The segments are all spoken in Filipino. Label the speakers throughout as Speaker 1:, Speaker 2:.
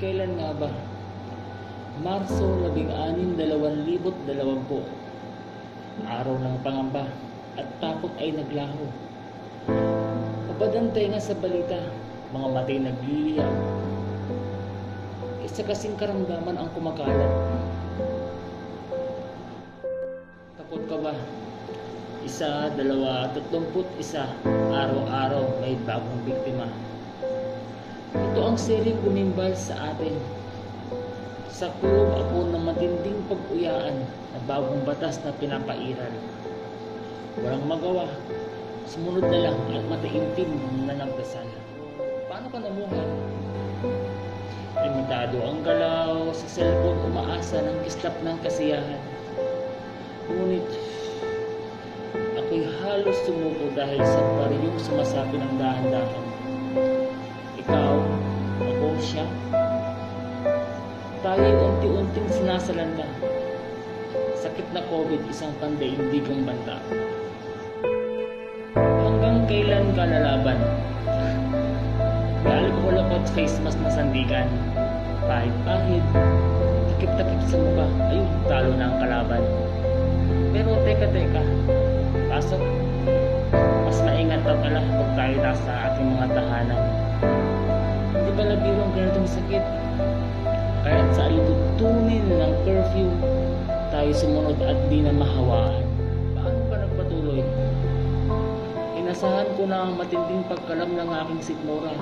Speaker 1: Kailan nga ba? Marso 16, 2020. Araw ng pangamba at takot ay naglaho. Papadantay nga sa balita, mga matay nagliliyab. Isa kasing karamdaman ang kumakalat. Takot ka ba? 1, 2, 31, araw-araw may bagong biktima. Ito ang seryeng gumimbal sa atin. Sa kulog ako ng matinding pag-uyaan na bagong batas na pinapairal. Walang magawa, sumunod na lang at mataimtim na nagdasal. Paano ka namuhay? Limitado ang galaw, sa cellphone umaasa ng kislap ng kasiyahan. Ngunit, ako'y halos sumuko dahil sa bariyong sumasabi ng dahan-dahan. Ikaw, ako, siya. Tayo'y unti-unting sinasalanda. Sakit na COVID, isang pandaigdigang banta. Hanggang kailan ka lalaban? May alcohol at face mask na sandigan. Pahid-pahid, takip-takip sa mukha, ayun, talo na ang kalaban. Pero teka, pasok. Mas maingat ang pala pag tayo nasa ating mga tahanan. Hindi ba nabiro ang ganitong sakit? Kahit sa alibutunin ng curfew, tayo sumunod at di na mahawaan. Paano ka nagpatuloy? Inasahan ko na ang matinding pagkalam ng aking sikmura.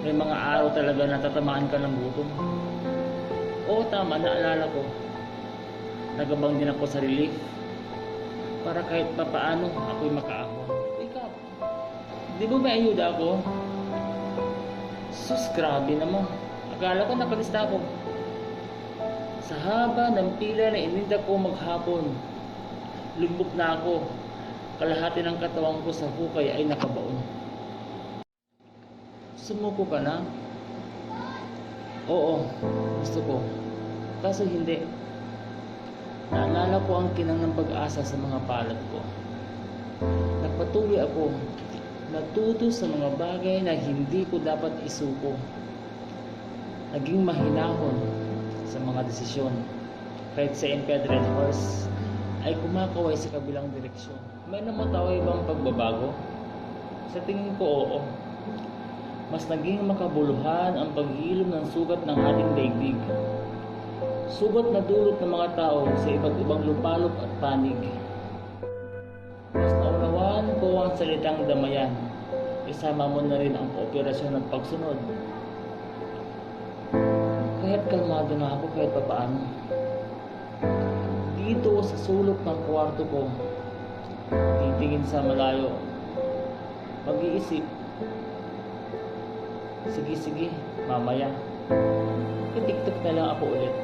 Speaker 1: May mga araw talaga na tatamaan ka ng gutom. Oo, tama, naalala ko. Nagabang din ako sa relief para kahit papaano ako'y makaahon. Ikaw, di ba may ayuda ako? Sus, grabe naman. Akala ko nakalista ako. Sa haba ng pila na ininda ko maghapon, lubog na ako. Kalahati ng katawan ko sa hukay ay nakabaon. Sumuko ka na? Oo, gusto ko. Kaso hindi. Naalala ko ang kinang ng pag-asa sa mga palad ko. Nagpatuloy ako, natuto sa mga bagay na hindi ko dapat isuko. Naging mahinahon sa mga desisyon. Kahit sa Imped Red Horse ay kumakaway sa kabilang direksyon. May namataway bang pagbabago? Sa tingin ko, oo. Mas naging makabuluhan ang pag-iilom ng sugat ng ating daigdig. Sugat na dulot ng mga tao sa iba't ibang lupalop at panig. Mas naunawaan ko ang salitang damayan. Isama mo na rin ang kooperasyon at pagsunod. Kahit kalmado na ako kahit papaano. Dito sa sulok ng kwarto ko, titingin sa malayo, mag-iisip. Sige, mamaya. I-TikTok na lang ako ulit.